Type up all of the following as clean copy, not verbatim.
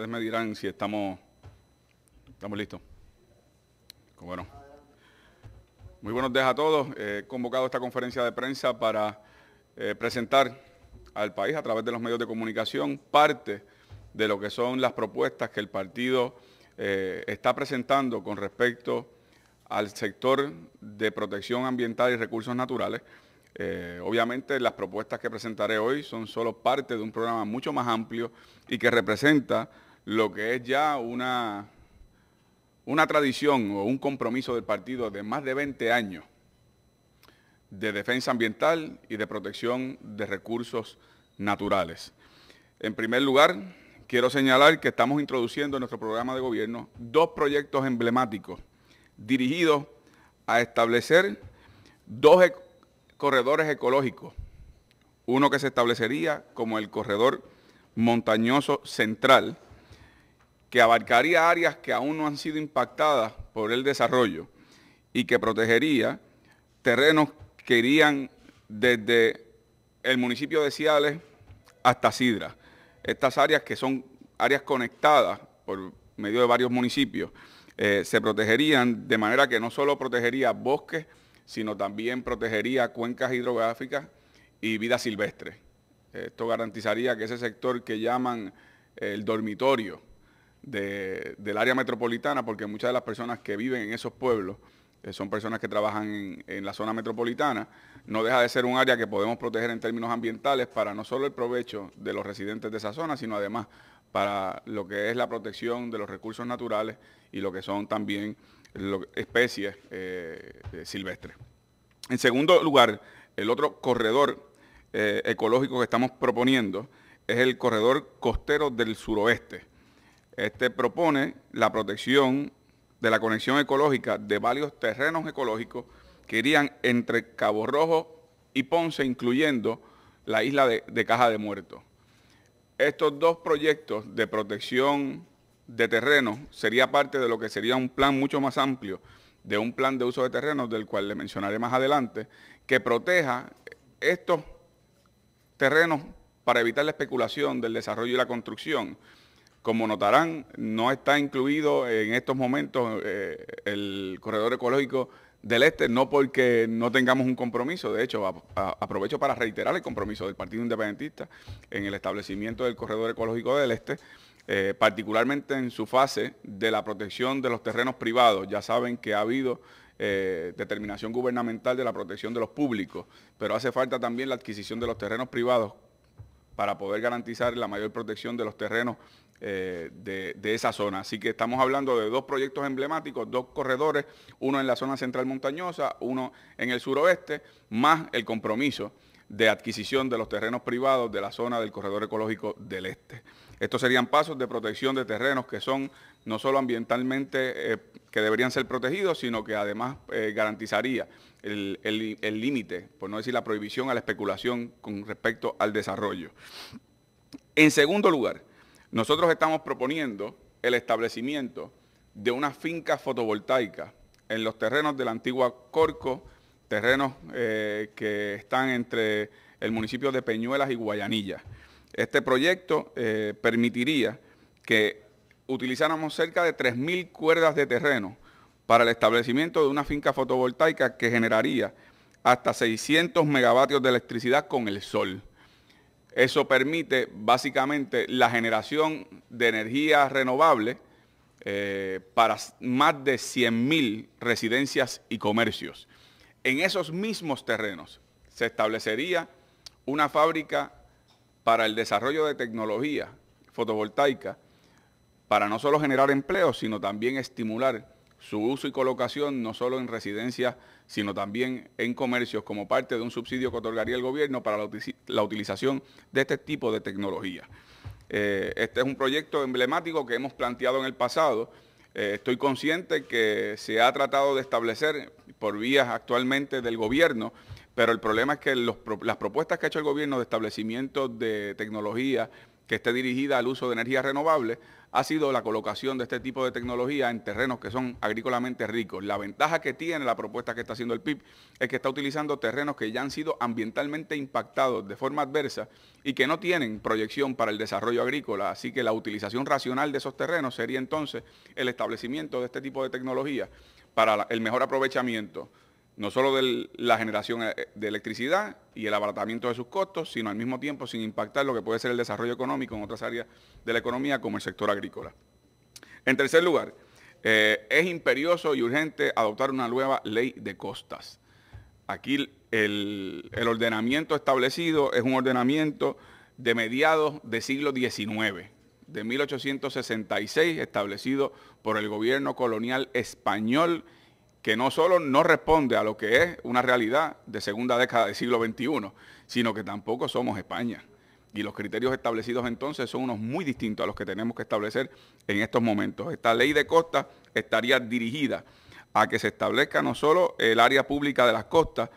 Ustedes me dirán si estamos listos. Bueno, muy buenos días a todos. He convocado esta conferencia de prensa para presentar al país a través de los medios de comunicación parte de lo que son las propuestas que el partido está presentando con respecto al sector de protección ambiental y recursos naturales. Obviamente las propuestas que presentaré hoy son solo parte de un programa mucho más amplio y que representa lo que es ya una tradición o un compromiso del partido de más de 20 años de defensa ambiental y de protección de recursos naturales. En primer lugar, quiero señalar que estamos introduciendo en nuestro programa de gobierno dos proyectos emblemáticos dirigidos a establecer dos corredores ecológicos. Uno que se establecería como el corredor montañoso central, que abarcaría áreas que aún no han sido impactadas por el desarrollo y que protegería terrenos que irían desde el municipio de Ciales hasta Sidra. Estas áreas, que son áreas conectadas por medio de varios municipios, se protegerían de manera que no solo protegería bosques, sino también protegería cuencas hidrográficas y vida silvestre. Esto garantizaría que ese sector que llaman el dormitorio del área metropolitana, porque muchas de las personas que viven en esos pueblos son personas que trabajan en la zona metropolitana, no deja de ser un área que podemos proteger en términos ambientales para no solo el provecho de los residentes de esa zona, sino además para lo que es la protección de los recursos naturales y lo que son también especies silvestres. En segundo lugar, el otro corredor ecológico que estamos proponiendo es el corredor costero del suroeste. Este propone la protección de la conexión ecológica de varios terrenos ecológicos que irían entre Cabo Rojo y Ponce, incluyendo la isla de Caja de Muertos. Estos dos proyectos de protección de terrenos sería parte de lo que sería un plan mucho más amplio, de un plan de uso de terrenos, del cual le mencionaré más adelante, que proteja estos terrenos para evitar la especulación del desarrollo y la construcción. Como notarán, no está incluido en estos momentos el corredor ecológico del este, no porque no tengamos un compromiso. De hecho, aprovecho para reiterar el compromiso del Partido Independentista en el establecimiento del corredor ecológico del este, particularmente en su fase de la protección de los terrenos privados. Ya saben que ha habido determinación gubernamental de la protección de los públicos, pero hace falta también la adquisición de los terrenos privados para poder garantizar la mayor protección de los terrenos de esa zona. Así que estamos hablando de dos proyectos emblemáticos, dos corredores, uno en la zona central montañosa, uno en el suroeste, más el compromiso de adquisición de los terrenos privados de la zona del corredor ecológico del este. Estos serían pasos de protección de terrenos que son no solo ambientalmente que deberían ser protegidos, sino que además garantizaría el límite, por no decir la prohibición a la especulación con respecto al desarrollo. En segundo lugar, nosotros estamos proponiendo el establecimiento de una finca fotovoltaica en los terrenos de la antigua Corco, terrenos que están entre el municipio de Peñuelas y Guayanilla. Este proyecto permitiría que utilizáramos cerca de 3.000 cuerdas de terreno para el establecimiento de una finca fotovoltaica que generaría hasta 600 megavatios de electricidad con el sol. Eso permite básicamente la generación de energía renovable para más de 100.000 residencias y comercios. En esos mismos terrenos se establecería una fábrica para el desarrollo de tecnología fotovoltaica para no solo generar empleo, sino también estimular su uso y colocación no solo en residencias, sino también en comercios como parte de un subsidio que otorgaría el gobierno para la utilización de este tipo de tecnología. Este es un proyecto emblemático que hemos planteado en el pasado. Estoy consciente que se ha tratado de establecer por vías actualmente del gobierno, pero el problema es que las propuestas que ha hecho el gobierno de establecimiento de tecnología que esté dirigida al uso de energía renovable, ha sido la colocación de este tipo de tecnología en terrenos que son agrícolamente ricos. La ventaja que tiene la propuesta que está haciendo el PIB es que está utilizando terrenos que ya han sido ambientalmente impactados de forma adversa y que no tienen proyección para el desarrollo agrícola. Así que la utilización racional de esos terrenos sería entonces el establecimiento de este tipo de tecnología para el mejor aprovechamiento, no solo de la generación de electricidad y el abaratamiento de sus costos, sino al mismo tiempo sin impactar lo que puede ser el desarrollo económico en otras áreas de la economía como el sector agrícola. En tercer lugar, es imperioso y urgente adoptar una nueva ley de costas. Aquí el ordenamiento establecido es un ordenamiento de mediados del siglo XIX, de 1866, establecido por el gobierno colonial español, que no solo no responde a lo que es una realidad de segunda década del siglo XXI, sino que tampoco somos España. Y los criterios establecidos entonces son unos muy distintos a los que tenemos que establecer en estos momentos. Esta ley de costas estaría dirigida a que se establezca no solo el área pública de las costas,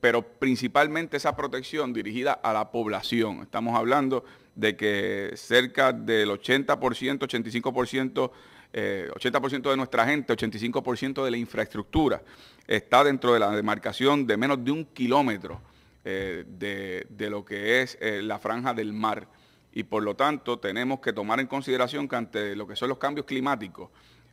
pero principalmente esa protección dirigida a la población. Estamos hablando de que cerca del 80%, 85%, 80% de nuestra gente, 85% de la infraestructura está dentro de la demarcación de menos de 1 kilómetro de lo que es la franja del mar. Y por lo tanto tenemos que tomar en consideración que ante lo que son los cambios climáticos,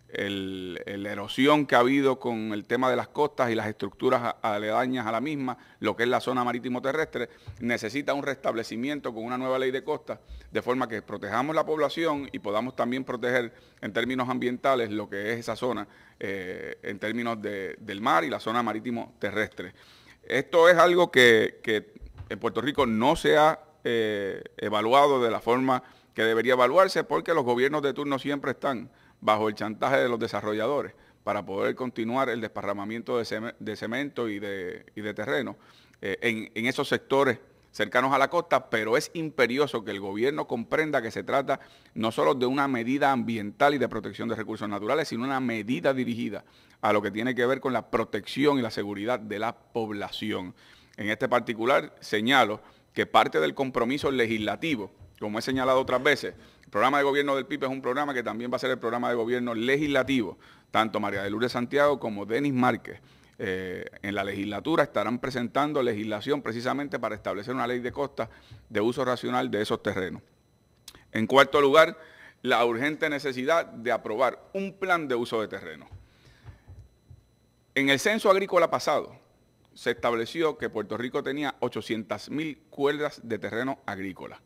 la erosión que ha habido con el tema de las costas y las estructuras aledañas a la misma, lo que es la zona marítimo terrestre, necesita un restablecimiento con una nueva ley de costas, de forma que protejamos la población y podamos también proteger en términos ambientales lo que es esa zona en términos del mar y la zona marítimo terrestre. Esto es algo que en Puerto Rico no se ha evaluado de la forma que debería evaluarse, porque los gobiernos de turno siempre están bajo el chantaje de los desarrolladores para poder continuar el desparramamiento de cemento y de terreno en esos sectores cercanos a la costa, pero es imperioso que el gobierno comprenda que se trata no solo de una medida ambiental y de protección de recursos naturales, sino una medida dirigida a lo que tiene que ver con la protección y la seguridad de la población. En este particular señalo que parte del compromiso legislativo, como he señalado otras veces, el programa de gobierno del PIB es un programa que también va a ser el programa de gobierno legislativo. Tanto María de Lourdes Santiago como Denis Márquez en la legislatura estarán presentando legislación precisamente para establecer una ley de costas de uso racional de esos terrenos. En cuarto lugar, la urgente necesidad de aprobar un plan de uso de terreno. En el censo agrícola pasado se estableció que Puerto Rico tenía 800.000 cuerdas de terreno agrícola.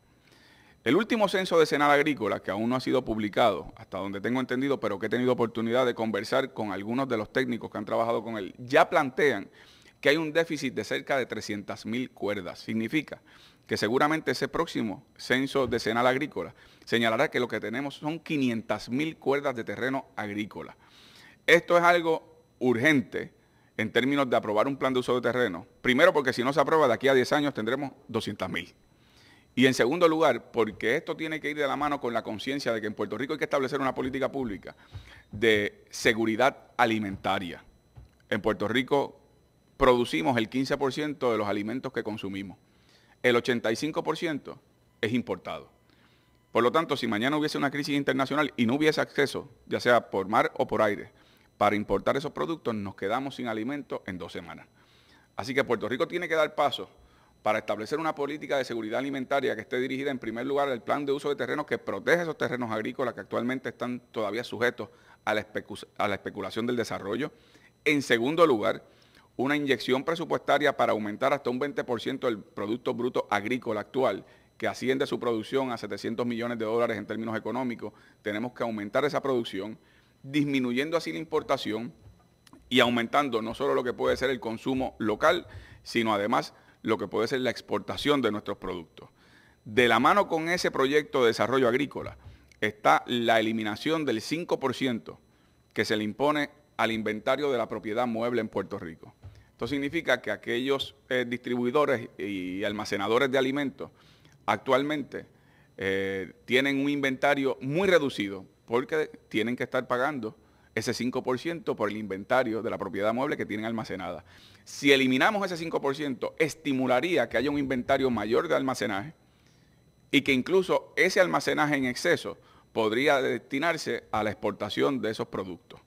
El último censo decenal agrícola, que aún no ha sido publicado, hasta donde tengo entendido, pero que he tenido oportunidad de conversar con algunos de los técnicos que han trabajado con él, ya plantean que hay un déficit de cerca de 300.000 cuerdas. Significa que seguramente ese próximo censo decenal agrícola señalará que lo que tenemos son 500.000 cuerdas de terreno agrícola. Esto es algo urgente en términos de aprobar un plan de uso de terreno. Primero, porque si no se aprueba, de aquí a 10 años tendremos 200.000. Y en segundo lugar, porque esto tiene que ir de la mano con la conciencia de que en Puerto Rico hay que establecer una política pública de seguridad alimentaria. En Puerto Rico producimos el 15% de los alimentos que consumimos. El 85% es importado. Por lo tanto, si mañana hubiese una crisis internacional y no hubiese acceso, ya sea por mar o por aire, para importar esos productos, nos quedamos sin alimentos en 2 semanas. Así que Puerto Rico tiene que dar paso para establecer una política de seguridad alimentaria que esté dirigida en primer lugar al plan de uso de terrenos que protege esos terrenos agrícolas que actualmente están todavía sujetos a la especulación del desarrollo. En segundo lugar, una inyección presupuestaria para aumentar hasta un 20% el Producto Bruto Agrícola actual, que asciende su producción a $700 millones en términos económicos. Tenemos que aumentar esa producción, disminuyendo así la importación y aumentando no solo lo que puede ser el consumo local, sino además lo que puede ser la exportación de nuestros productos. De la mano con ese proyecto de desarrollo agrícola está la eliminación del 5% que se le impone al inventario de la propiedad mueble en Puerto Rico. Esto significa que aquellos distribuidores y almacenadores de alimentos actualmente tienen un inventario muy reducido porque tienen que estar pagando ese 5% por el inventario de la propiedad mueble que tienen almacenada. Si eliminamos ese 5%, estimularía que haya un inventario mayor de almacenaje y que incluso ese almacenaje en exceso podría destinarse a la exportación de esos productos.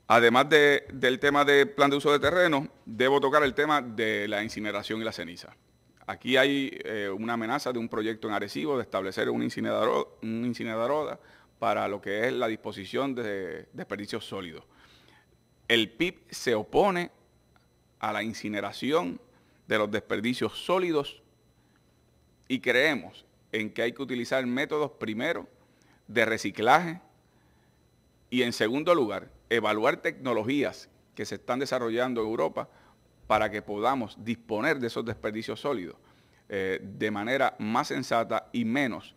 Además del tema del plan de uso de terreno, debo tocar el tema de la incineración y la ceniza. Aquí hay una amenaza de un proyecto en Arecibo de establecer un incinerador para lo que es la disposición de desperdicios sólidos. El PIB se opone a la incineración de los desperdicios sólidos y creemos en que hay que utilizar métodos, primero, de reciclaje y, en segundo lugar, evaluar tecnologías que se están desarrollando en Europa para que podamos disponer de esos desperdicios sólidos de manera más sensata y menos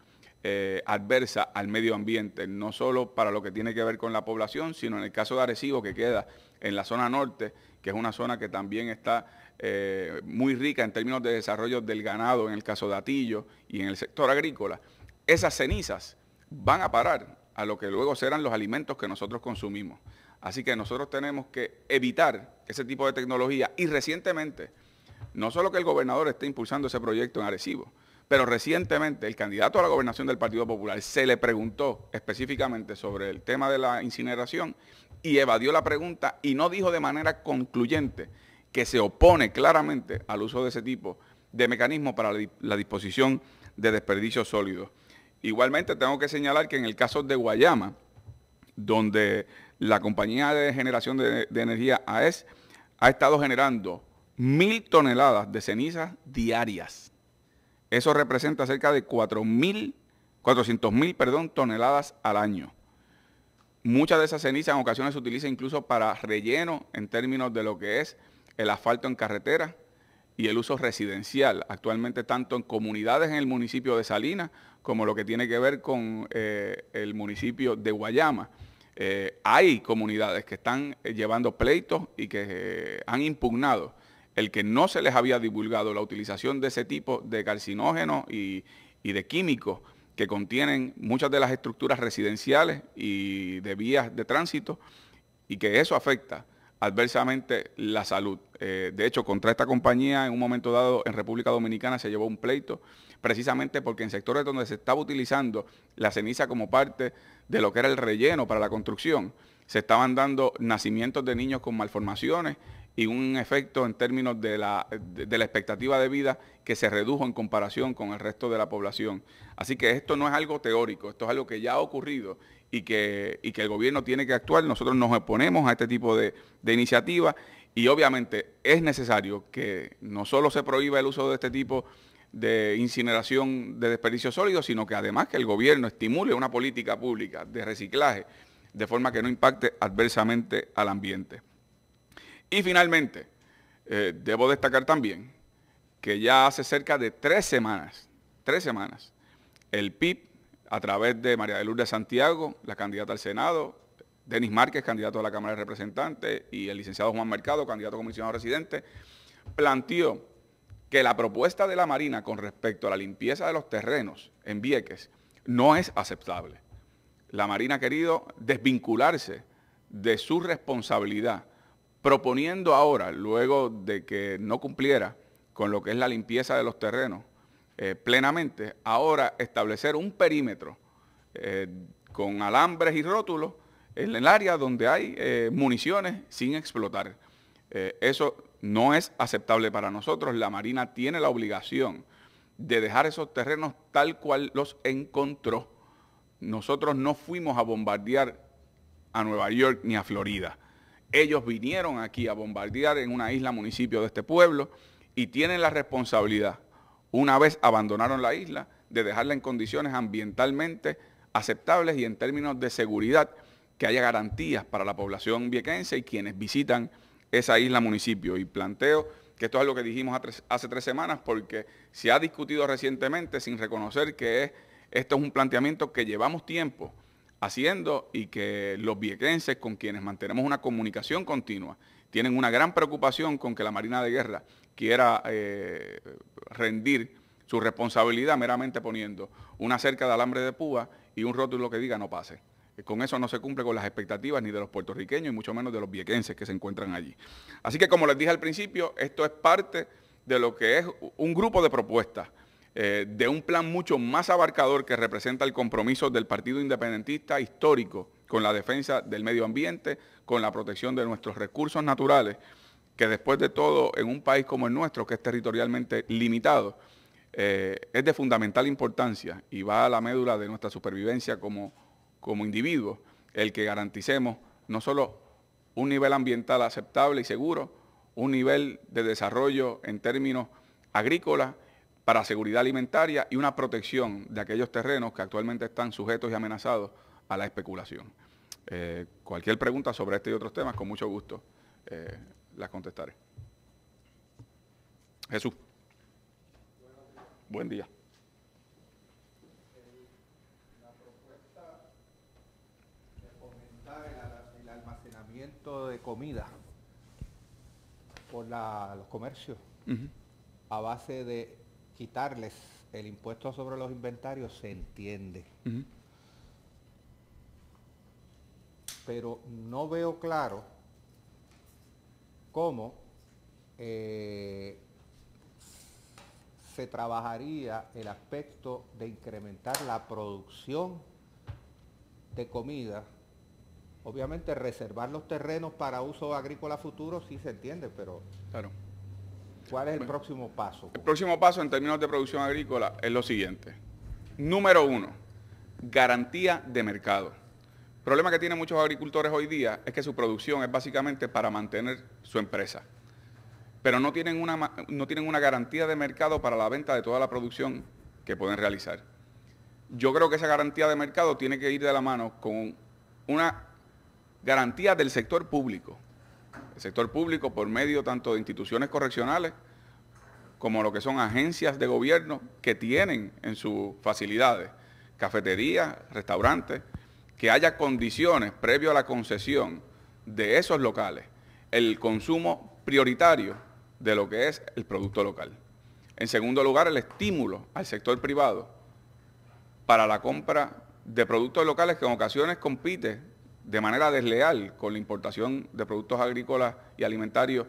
adversa al medio ambiente, no solo para lo que tiene que ver con la población, sino en el caso de Arecibo, que queda en la zona norte, que es una zona que también está muy rica en términos de desarrollo del ganado, en el caso de Atillo y en el sector agrícola. Esas cenizas van a parar a lo que luego serán los alimentos que nosotros consumimos. Así que nosotros tenemos que evitar ese tipo de tecnología y recientemente, no solo que el gobernador esté impulsando ese proyecto en Arecibo, pero recientemente el candidato a la gobernación del Partido Popular se le preguntó específicamente sobre el tema de la incineración y evadió la pregunta y no dijo de manera concluyente que se opone claramente al uso de ese tipo de mecanismos para la disposición de desperdicios sólidos. Igualmente tengo que señalar que en el caso de Guayama, donde la compañía de generación de energía AES ha estado generando 1.000 toneladas de cenizas diarias. Eso representa cerca de 400.000 toneladas al año. Muchas de esas cenizas en ocasiones se utilizan incluso para relleno en términos de lo que es el asfalto en carretera y el uso residencial, actualmente tanto en comunidades en el municipio de Salinas como lo que tiene que ver con el municipio de Guayama. Hay comunidades que están llevando pleitos y que han impugnado el que no se les había divulgado la utilización de ese tipo de carcinógenos y de químicos que contienen muchas de las estructuras residenciales y de vías de tránsito y que eso afecta adversamente la salud. De hecho, contra esta compañía en un momento dado en República Dominicana se llevó un pleito precisamente porque en sectores donde se estaba utilizando la ceniza como parte de lo que era el relleno para la construcción, se estaban dando nacimientos de niños con malformaciones y un efecto en términos de la expectativa de vida que se redujo en comparación con el resto de la población. Así que esto no es algo teórico, esto es algo que ya ha ocurrido y que el gobierno tiene que actuar. Nosotros nos oponemos a este tipo de iniciativas y obviamente es necesario que no solo se prohíba el uso de este tipo de incineración de desperdicios sólidos, sino que además que el gobierno estimule una política pública de reciclaje de forma que no impacte adversamente al ambiente. Y finalmente, debo destacar también que ya hace cerca de 3 semanas, el PIB, a través de María de Lourdes Santiago, la candidata al Senado, Denis Márquez, candidato a la Cámara de Representantes, y el licenciado Juan Mercado, candidato a comisionado residente, planteó que la propuesta de la Marina con respecto a la limpieza de los terrenos en Vieques no es aceptable. La Marina ha querido desvincularse de su responsabilidad, proponiendo ahora, luego de que no cumpliera con lo que es la limpieza de los terrenos plenamente, ahora establecer un perímetro con alambres y rótulos en el área donde hay municiones sin explotar. Eso no es aceptable para nosotros. La Marina tiene la obligación de dejar esos terrenos tal cual los encontró. Nosotros no fuimos a bombardear a Nueva York ni a Florida. Ellos vinieron aquí a bombardear en una isla municipio de este pueblo y tienen la responsabilidad, una vez abandonaron la isla, de dejarla en condiciones ambientalmente aceptables y en términos de seguridad, que haya garantías para la población viequense y quienes visitan esa isla municipio. Y planteo que esto es lo que dijimos hace 3 semanas, porque se ha discutido recientemente sin reconocer que esto es un planteamiento que llevamos tiempo haciendo y que los viequenses, con quienes mantenemos una comunicación continua, tienen una gran preocupación con que la Marina de Guerra quiera rendir su responsabilidad meramente poniendo una cerca de alambre de púa y un rótulo que diga no pase. Con eso no se cumple con las expectativas ni de los puertorriqueños y mucho menos de los viequenses que se encuentran allí. Así que, como les dije al principio, esto es parte de lo que es un grupo de propuestas de un plan mucho más abarcador que representa el compromiso del Partido Independentista histórico con la defensa del medio ambiente, con la protección de nuestros recursos naturales, que después de todo, en un país como el nuestro, que es territorialmente limitado, es de fundamental importancia y va a la médula de nuestra supervivencia como individuos, el que garanticemos no solo un nivel ambiental aceptable y seguro, un nivel de desarrollo en términos agrícolas para seguridad alimentaria y una protección de aquellos terrenos que actualmente están sujetos y amenazados a la especulación. Cualquier pregunta sobre este y otros temas, con mucho gusto las contestaré. Jesús. Buen día. La propuesta de fomentar el almacenamiento de comida por los comercios a base de quitarles el impuesto sobre los inventarios se entiende. Pero no veo claro cómo se trabajaría el aspecto de incrementar la producción de comida. Obviamente reservar los terrenos para uso agrícola futuro sí se entiende, pero claro. ¿Cuál es el próximo paso? El próximo paso en términos de producción agrícola es lo siguiente. Número 1, garantía de mercado. El problema que tienen muchos agricultores hoy día es que su producción es básicamente para mantener su empresa, pero no tienen una garantía de mercado para la venta de toda la producción que pueden realizar. Yo creo que esa garantía de mercado tiene que ir de la mano con una garantía del sector público. El sector público por medio tanto de instituciones correccionales como lo que son agencias de gobierno que tienen en sus facilidades, cafeterías, restaurantes, que haya condiciones previo a la concesión de esos locales, el consumo prioritario de lo que es el producto local. En segundo lugar, el estímulo al sector privado para la compra de productos locales que en ocasiones compite de manera desleal con la importación de productos agrícolas y alimentarios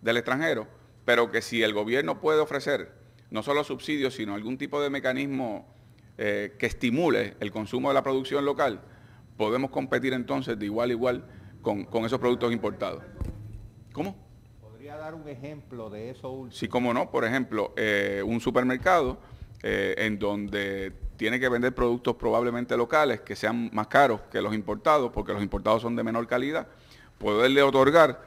del extranjero, pero que si el gobierno puede ofrecer no solo subsidios, sino algún tipo de mecanismo que estimule el consumo de la producción local, podemos competir entonces de igual a igual con esos productos importados. ¿Cómo? ¿Podría dar un ejemplo de eso último? Sí, cómo no. Por ejemplo, un supermercado en donde tiene que vender productos probablemente locales que sean más caros que los importados, porque los importados son de menor calidad, poderle otorgar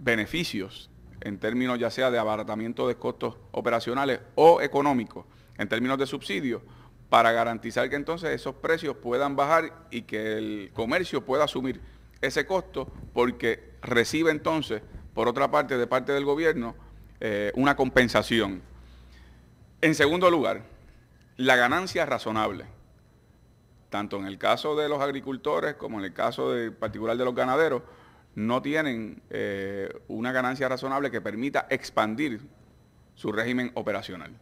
beneficios en términos ya sea de abaratamiento de costos operacionales o económicos, en términos de subsidios, para garantizar que entonces esos precios puedan bajar y que el comercio pueda asumir ese costo, porque recibe entonces, por otra parte, de parte del gobierno, una compensación. En segundo lugar, la ganancia razonable, tanto en el caso de los agricultores como en el caso particular de los ganaderos, no tienen una ganancia razonable que permita expandir su régimen operacional.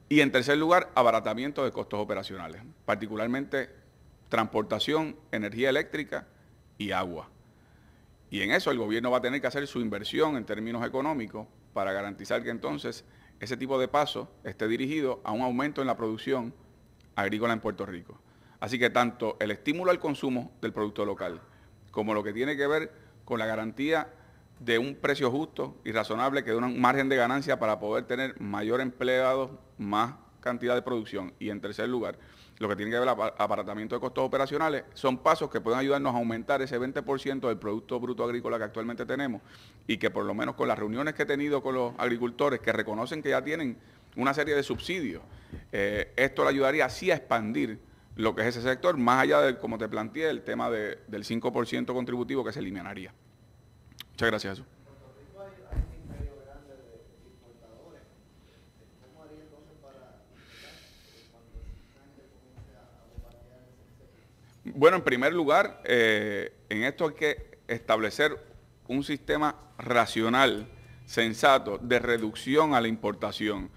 Y en tercer lugar, abaratamiento de costos operacionales, particularmente transportación, energía eléctrica y agua. Y en eso el gobierno va a tener que hacer su inversión en términos económicos para garantizar que entonces ese tipo de paso esté dirigido a un aumento en la producción agrícola en Puerto Rico. Así que tanto el estímulo al consumo del producto local, como lo que tiene que ver con la garantía de un precio justo y razonable que dé un margen de ganancia para poder tener mayor empleados, más cantidad de producción. Y en tercer lugar, lo que tiene que ver con el abaratamiento de costos operacionales, son pasos que pueden ayudarnos a aumentar ese 20% del Producto Bruto Agrícola que actualmente tenemos y que por lo menos con las reuniones que he tenido con los agricultores que reconocen que ya tienen una serie de subsidios, esto le ayudaría así a expandir lo que es ese sector, más allá de, como te planteé, el tema del 5% contributivo que se eliminaría. Muchas gracias, Jesús. Bueno, en primer lugar, en esto hay que establecer un sistema racional, sensato, de reducción a la importación.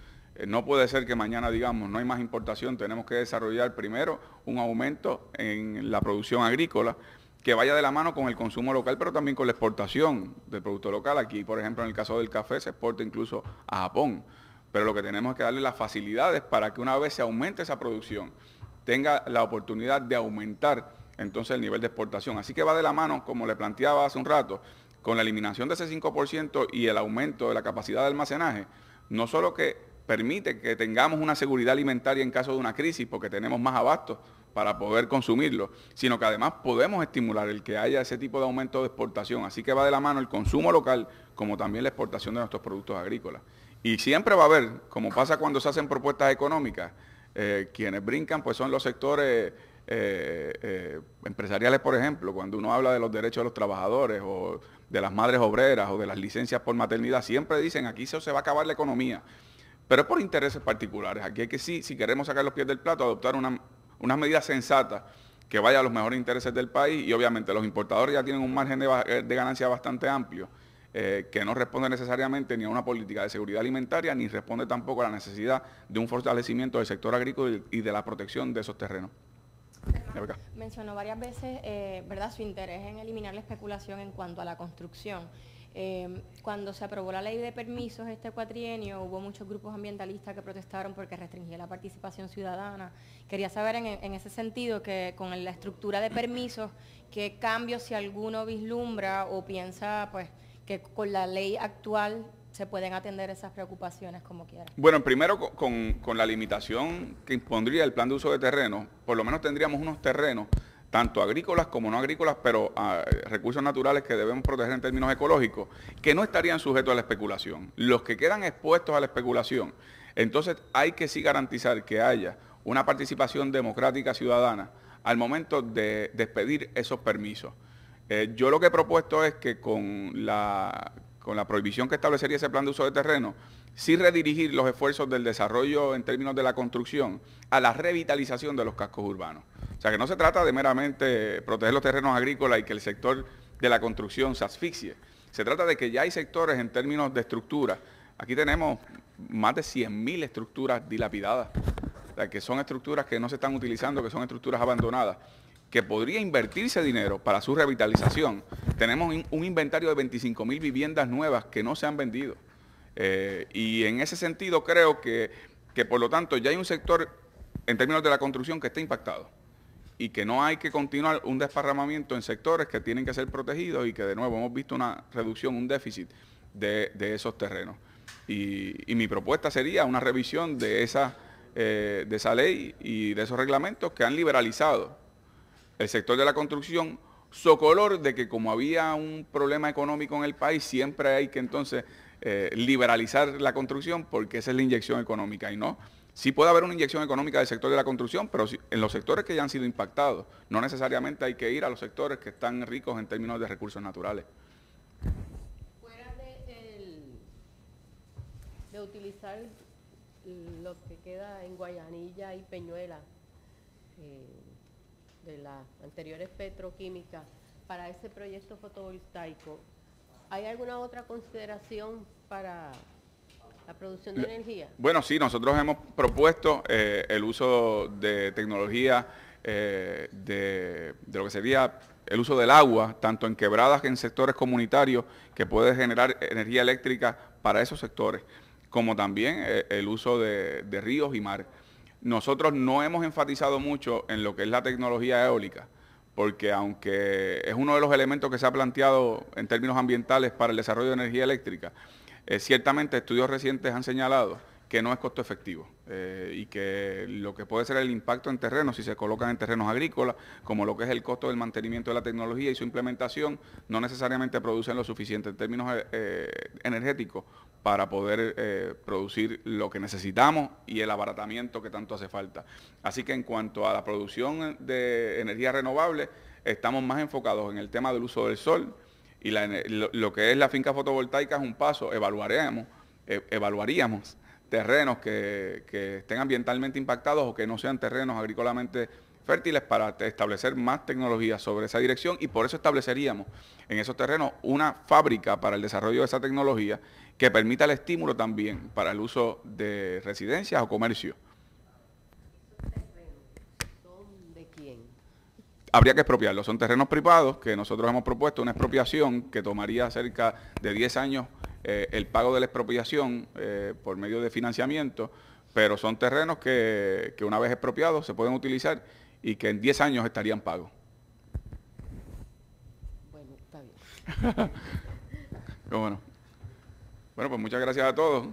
No puede ser que mañana digamos no hay más importación, tenemos que desarrollar primero un aumento en la producción agrícola que vaya de la mano con el consumo local, pero también con la exportación del producto local. Aquí, por ejemplo, en el caso del café se exporta incluso a Japón, pero lo que tenemos es que darle las facilidades para que una vez se aumente esa producción, tenga la oportunidad de aumentar entonces el nivel de exportación. Así que va de la mano, como le planteaba hace un rato, con la eliminación de ese 5% y el aumento de la capacidad de almacenaje, no solo que permite que tengamos una seguridad alimentaria en caso de una crisis, porque tenemos más abasto para poder consumirlo, sino que además podemos estimular el que haya ese tipo de aumento de exportación. Así que va de la mano el consumo local, como también la exportación de nuestros productos agrícolas. Y siempre va a haber, como pasa cuando se hacen propuestas económicas, quienes brincan pues son los sectores empresariales, por ejemplo, cuando uno habla de los derechos de los trabajadores o de las madres obreras o de las licencias por maternidad, siempre dicen aquí se va a acabar la economía, pero es por intereses particulares. Aquí hay que sí, si queremos sacar los pies del plato, adoptar unas medidas sensatas que vayan a los mejores intereses del país, y obviamente los importadores ya tienen un margen de ganancia bastante amplio, que no responde necesariamente ni a una política de seguridad alimentaria, ni responde tampoco a la necesidad de un fortalecimiento del sector agrícola y de la protección de esos terrenos. Mencionó varias veces, ¿verdad?, su interés en eliminar la especulación en cuanto a la construcción. Cuando se aprobó la ley de permisos este cuatrienio, hubo muchos grupos ambientalistas que protestaron porque restringía la participación ciudadana. Quería saber en ese sentido, que con la estructura de permisos, ¿qué cambios, si alguno, vislumbra o piensa pues que con la ley actual se pueden atender esas preocupaciones como quiera? Bueno, primero con la limitación que impondría el plan de uso de terrenos, por lo menos tendríamos unos terrenos, tanto agrícolas como no agrícolas, pero recursos naturales que debemos proteger en términos ecológicos, que no estarían sujetos a la especulación. Los que quedan expuestos a la especulación, entonces hay que sí garantizar que haya una participación democrática ciudadana al momento de expedir esos permisos. Yo lo que he propuesto es que con la prohibición que establecería ese plan de uso de terreno, sí redirigir los esfuerzos del desarrollo en términos de la construcción a la revitalización de los cascos urbanos. O sea, que no se trata de meramente proteger los terrenos agrícolas y que el sector de la construcción se asfixie. Se trata de que ya hay sectores en términos de estructura. Aquí tenemos más de 100.000 estructuras dilapidadas, o sea, que son estructuras que no se están utilizando, que son estructuras abandonadas, que podría invertirse dinero para su revitalización. Tenemos un inventario de 25.000 viviendas nuevas que no se han vendido. Y en ese sentido creo que por lo tanto ya hay un sector en términos de la construcción que está impactado y que no hay que continuar un desparramamiento en sectores que tienen que ser protegidos y que de nuevo hemos visto una reducción, un déficit de esos terrenos. Y mi propuesta sería una revisión de esa ley y de esos reglamentos que han liberalizado el sector de la construcción, socolor de que como había un problema económico en el país, siempre hay que entonces liberalizar la construcción porque esa es la inyección económica y no. Sí puede haber una inyección económica del sector de la construcción, pero en los sectores que ya han sido impactados, no necesariamente hay que ir a los sectores que están ricos en términos de recursos naturales. Fuera de utilizar lo que queda en Guayanilla y Peñuela, de las anteriores petroquímicas, para ese proyecto fotovoltaico, ¿hay alguna otra consideración para la producción de energía? Bueno, sí, nosotros hemos propuesto el uso de tecnología, de lo que sería el uso del agua, tanto en quebradas que en sectores comunitarios, que puede generar energía eléctrica para esos sectores, como también el uso de ríos y mares. Nosotros no hemos enfatizado mucho en lo que es la tecnología eólica, porque aunque es uno de los elementos que se ha planteado en términos ambientales para el desarrollo de energía eléctrica, ciertamente estudios recientes han señalado que no es costo efectivo y que lo que puede ser el impacto en terrenos, si se colocan en terrenos agrícolas, como lo que es el costo del mantenimiento de la tecnología y su implementación, no necesariamente producen lo suficiente en términos energéticos para poder producir lo que necesitamos y el abaratamiento que tanto hace falta. Así que en cuanto a la producción de energía renovable, estamos más enfocados en el tema del uso del sol y lo que es la finca fotovoltaica es un paso. Evaluaríamos terrenos que estén ambientalmente impactados o que no sean terrenos agrícolamente fértiles para establecer más tecnología sobre esa dirección, y por eso estableceríamos en esos terrenos una fábrica para el desarrollo de esa tecnología que permita el estímulo también para el uso de residencias o comercio. ¿Esos terrenos son de quién? Habría que expropiarlos, son terrenos privados que nosotros hemos propuesto una expropiación que tomaría cerca de 10 años el pago de la expropiación por medio de financiamiento, pero son terrenos que una vez expropiados se pueden utilizar y que en 10 años estarían pagos. Bueno, está bien. ¿Cómo no? Bueno, pues muchas gracias a todos.